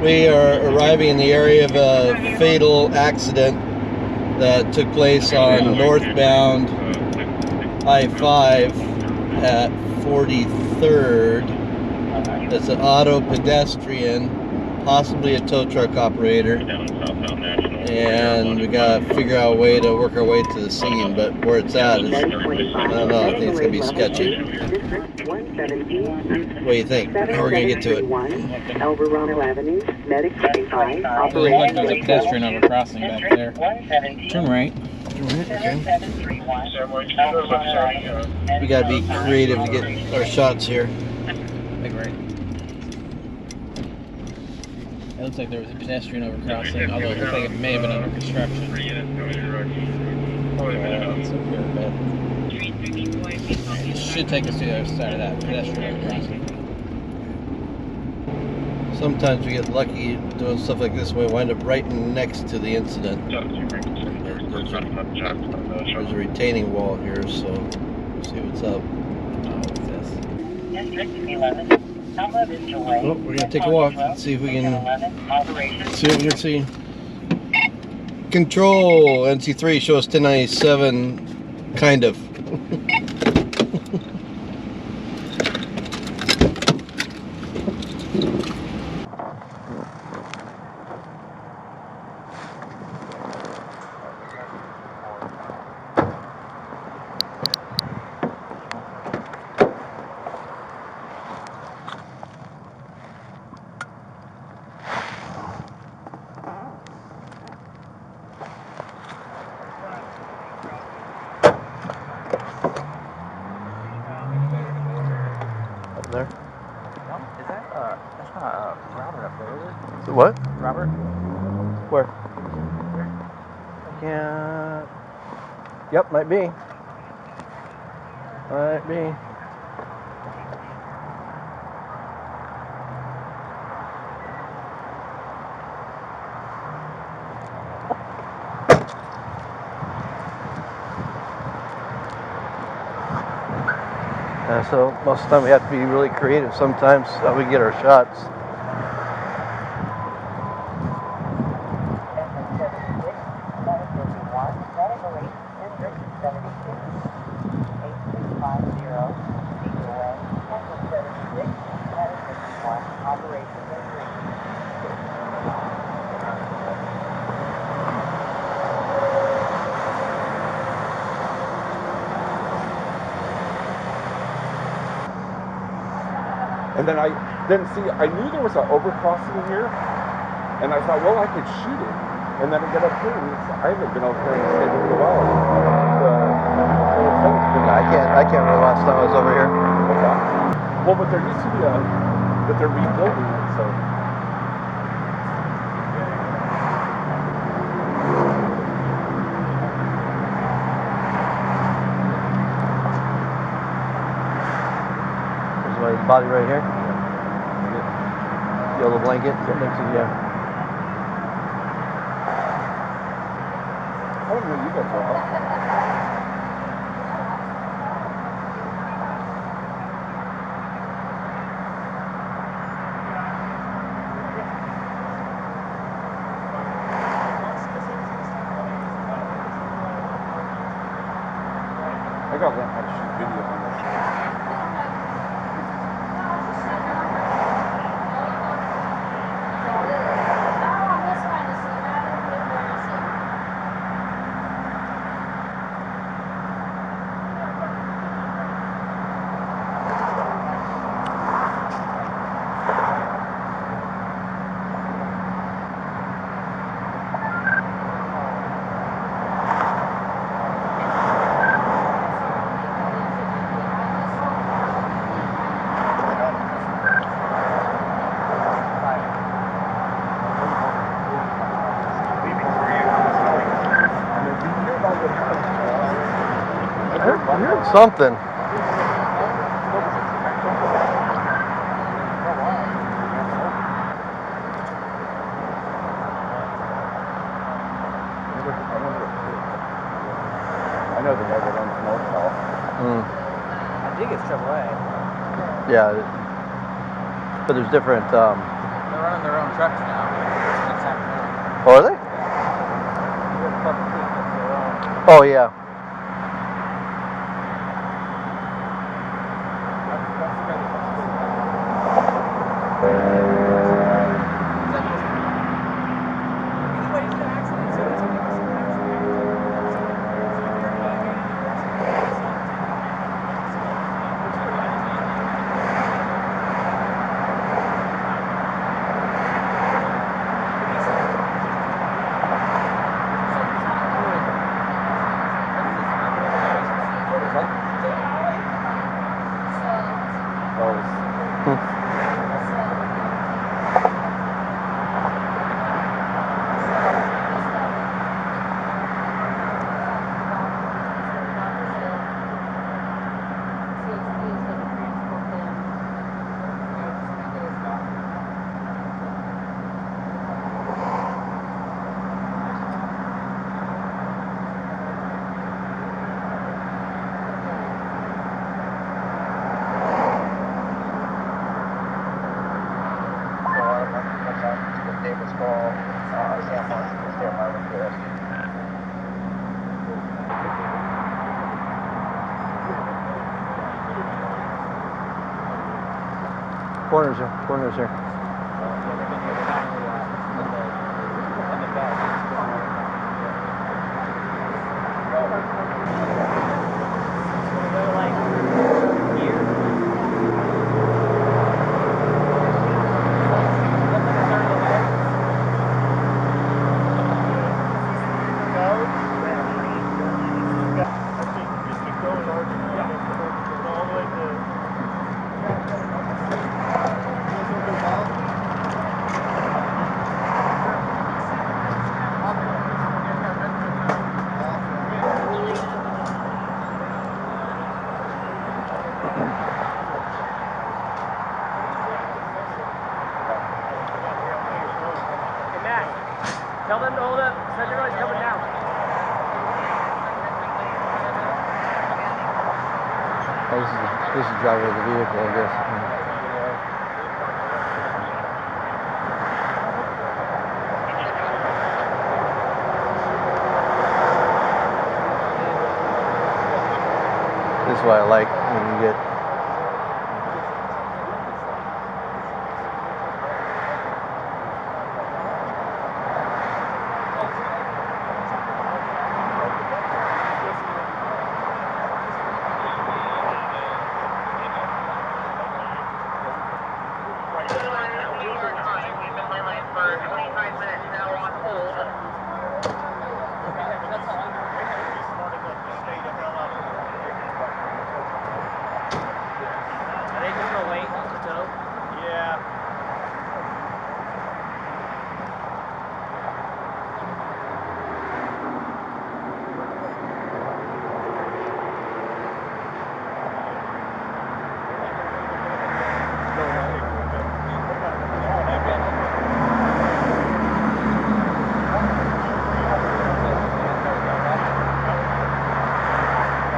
We are arriving in the area of a fatal accident that took place on northbound I-5 at 43rd. It's an auto pedestrian, possibly a tow truck operator, and we gotta figure out a way to work our way to the scene, but where it's at is, I don't know, I think it's gonna be sketchy. What do you think? How are we gonna get to it? Avenue, Medic 55, operating. Looks like there's a pedestrian over crossing back there. Turn right. Okay. We gotta be creative to get our shots here. Big right. It looks like there was a pedestrian over crossing, although it looks like it may have been under construction. It should take us to the other side of that pedestrian over crossing. Sometimes we get lucky doing stuff like this, we wind up right next to the incident. There's a retaining wall here, so we'll see what's up. What's this? Oh, we're gonna take a walk and see if we can see. Control NC3 shows 1097, kind of. There. Is that, that's not Robert up there, is it? So what? Robert? Where? Yeah. Yep, might be. Might be. So most of the time we have to be really creative sometimes how we get our shots. And then I knew there was an overcrossing here, and I thought, well, I could shoot it. And then I get up here, and I haven't been over here in the state for a while. I can't remember the last time I was over here. What's that? Well, but there used to be but they're rebuilding it, so. There's my body right here. Yellow blanket next to you. I don't know you guys are up. I gotta learn how to shoot video on this. Something. I know the guy that owns Northbound. I think it's AAA. Yeah, but there's different. They're running their own trucks now. In Sacramento. Oh, are they? Oh yeah. Corners here. Corners here. Tell them to hold up. Send your noise coming down. Oh, this is the driver of the vehicle, I guess. This is what I like when you get.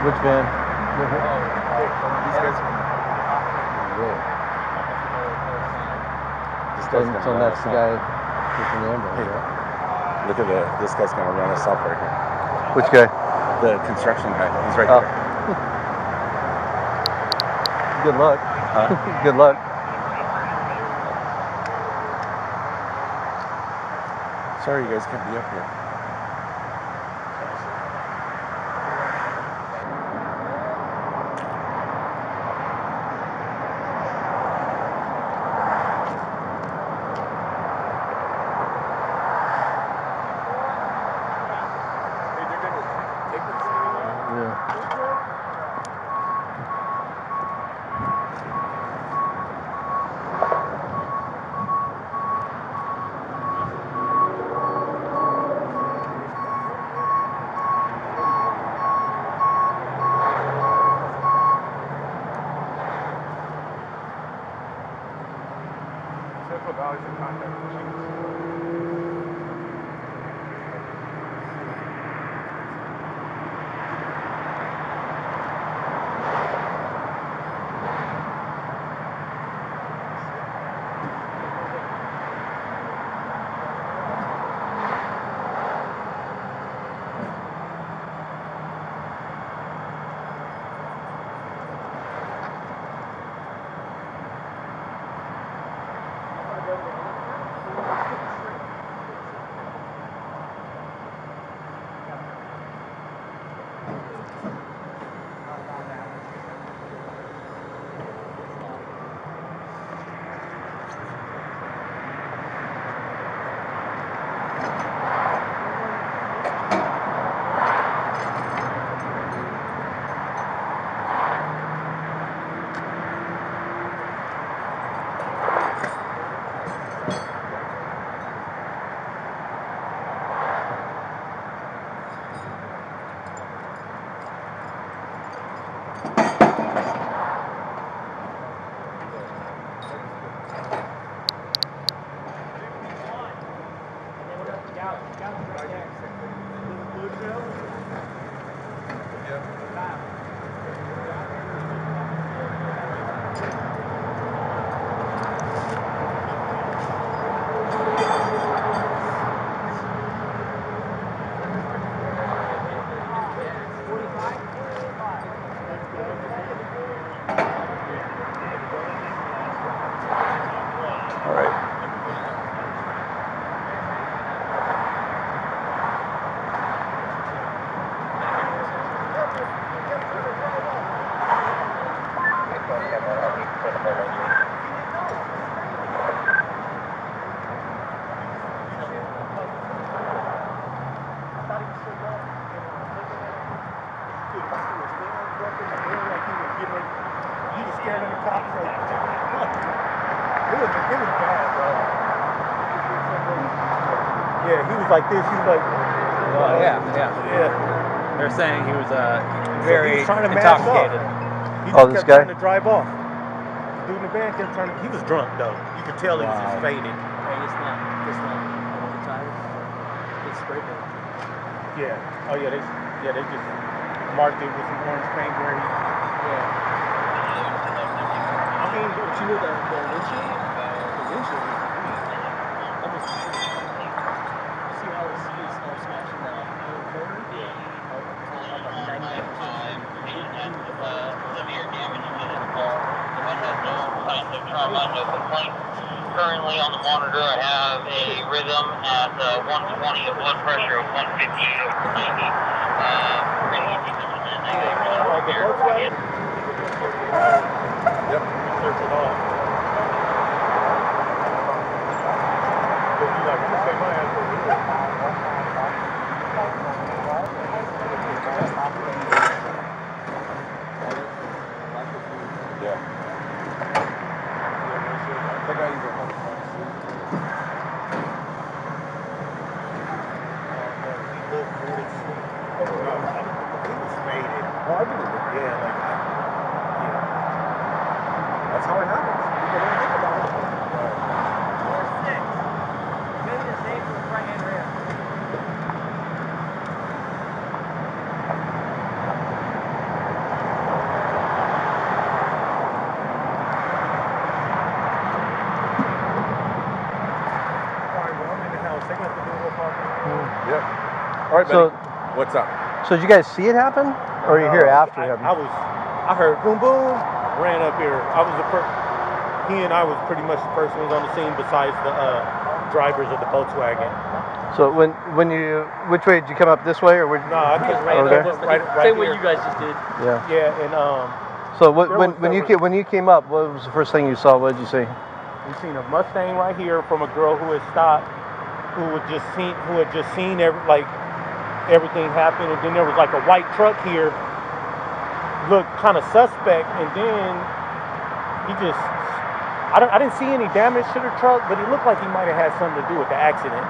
Which van? These guys. So that's the guy with the ambulance, right? Look at this guy's gonna run us off right here. Which guy? The construction guy. He's right Oh. there. Good luck. Huh? Good luck. Sorry, you guys can't be up here. put Alex in contact with Seamas. All right. He was scared of the cops. It was bad, bro. Yeah, he was like this. He was like, Well, yeah. They're saying he was very he was trying to mash intoxicated. up. He Oh, just this kept guy? trying to drive off. The dude in the van kept trying to. He was drunk though. You could tell he was just faded. Hey, it's not all the time. It's spray paint. Yeah. Oh yeah. They just marked it with some orange paint where he. Yeah. I mean, but you know the windshield? The windshield is almost complete. You see how it's all smashed in that little corner? Yeah. About 99%. Severe damage to this car. The one has no signs of trauma, no complaints. Currently on the monitor, I have a rhythm at 120, a blood pressure of 158 over 90. Pretty easy to Volkswagen? Yep. Search it all. But you like, I'm gonna say my ass over here. Yeah. That guy either has a He looked really sweet. Oh, really? He was faded. Oh, I believe it. Yeah, like, That's how it happens. People don't think about it. Maybe the same for the right hand rear. all right, well, I'm in the house. They got the door open. Yep. All right, So- buddy. What's up? So did you guys see it happen, or are you here after it happened? I heard boom boom, ran up here. He and I was pretty much the person who was on the scene besides the drivers of the Volkswagen. So which way did you come up, this way or where? No, I just ran over up there? right Same way here. you guys just did. Yeah. Yeah, and So There was- when you came up, what was the first thing you saw? What did you see? we seen a Mustang right here from a girl who had stopped, who had just seen everything happen, and then there was like a white truck here, looked kind of suspect, and then he just, I didn't see any damage to the truck, but it looked like he might have had something to do with the accident.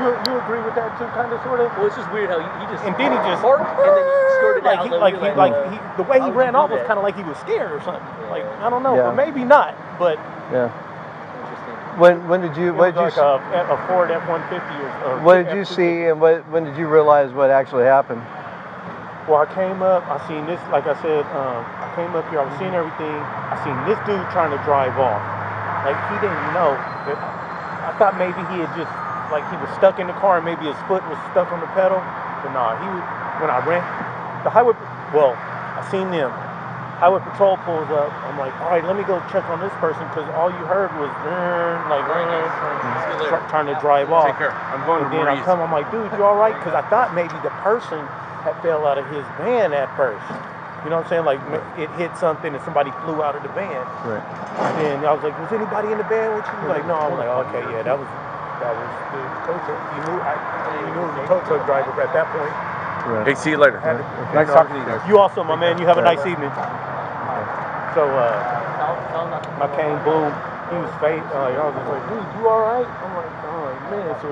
You agree with that too, kind of, sort of? Well, it's just weird how he just And then he just parked and then he skirted out. the way he how would ran you do off was that? kind of like he was scared or something. Like, I don't know, Yeah. but maybe not. But Yeah. Interesting. When did you? It What was did you? like a Ford F-150 or What did you F-250. see, and when did you realize what actually happened? Well, I came up, I seen this, like I said, I came up here, I was seeing everything. I seen this dude trying to drive off. Like, he didn't know. I thought maybe he had just, like, he was stuck in the car and maybe his foot was stuck on the pedal. But nah, when I ran, the highway, well, I seen them. Highway patrol pulls up. I'm like, all right, let me go check on this person, because all you heard was, trying to drive off. Take care. I'm going to Then I Maurice. come, I'm like, dude, you all right? Because I thought maybe the person had fell out of his van at first. You know what I'm saying? Like, it hit something and somebody flew out of the van. Right. And I was like, was anybody in the van with you? He was like, no. I was like, okay, yeah, that was the tow truck. You knew it was the tow truck driver at that point. Right. Hey, see you later. Nice talking to you guys. You also, my man. You have a nice evening. So, I came, boom. He was fake. I was just like, dude, you all right? I'm like, oh, man. So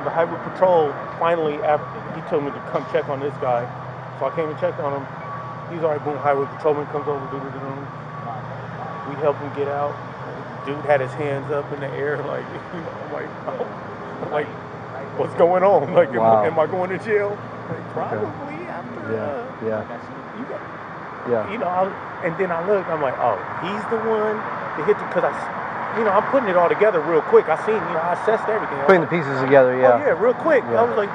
the highway patrol, finally, after he told me to come check on this guy. So I came and checked on him. He's all right, boom. Highway patrolman comes over. We help him get out. Dude had his hands up in the air, like, I'm like, what's going on? Like, am I going to jail? Like, probably after. You know, and then I looked. I'm like, oh, he's the one that hit the, because I'm putting it all together real quick. I seen, I assessed everything. Putting the pieces together, yeah. Oh, yeah, real quick. Yeah. I was like,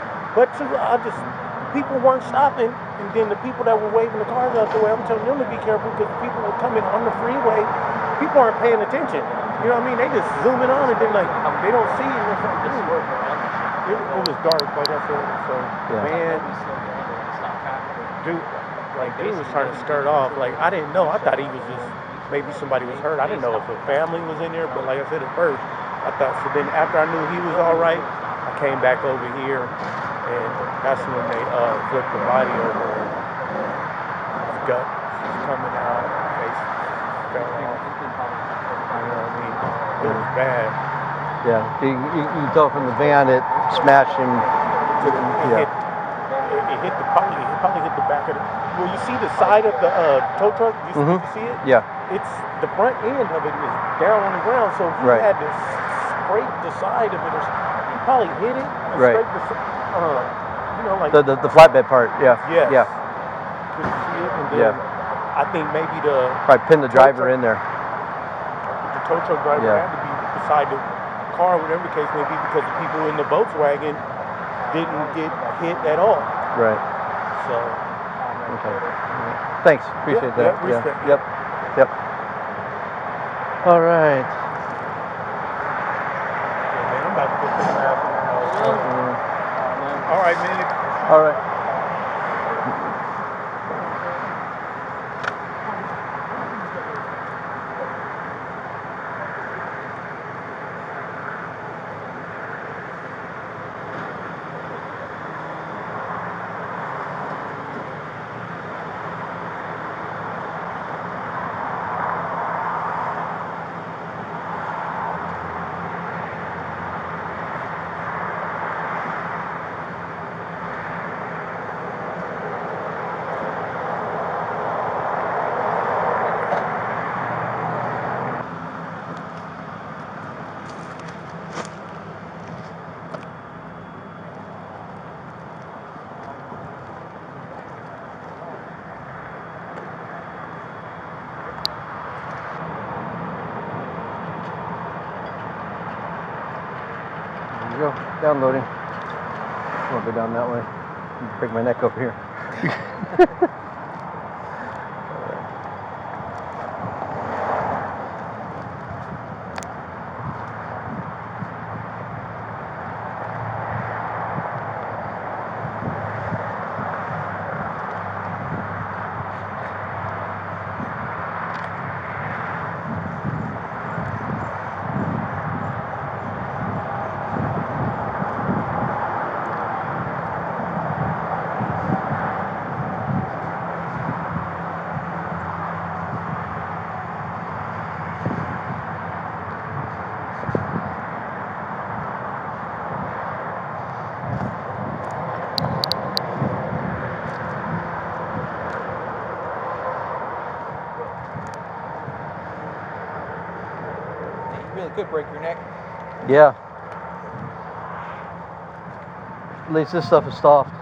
people weren't stopping, and then the people that were waving the cars out the way, I'm telling them to be careful, because people were coming on the freeway. People aren't paying attention. You know what I mean? They just zooming on, and then they don't see it. It was dark, like I said. So, man, dude was trying to skirt off. Like, I didn't know. I thought he was just, maybe somebody was hurt. I didn't know if a family was in there, but like I said at first, I thought, so then after I knew he was all right, I came back over here, and that's when they flipped the body over. His gut was coming out, face fell off. You know what I mean? It was bad. Yeah, you can tell from the van it smashed him. It probably hit the back of the. Well, you see the side of the tow truck. Did you see it? Yeah. It's the front end of it is down on the ground, so he had to scrape the side of it. He probably hit it and scraped the, the flatbed part. Yeah. Yes. Yeah. Couldn't see it, and then I think maybe probably pinned the driver in there. The tow truck driver had to be beside the car, whatever the case may be, because the people in the Volkswagen didn't get hit at all. Right. So. Okay. Thanks. Appreciate that. Respect. Yep. All right. Yeah, man, I'm about to go to the bathroom. All right, man. All right. Go downloading. I'll go down that way. Break my neck over here. really could break your neck. Yeah. At least this stuff is soft.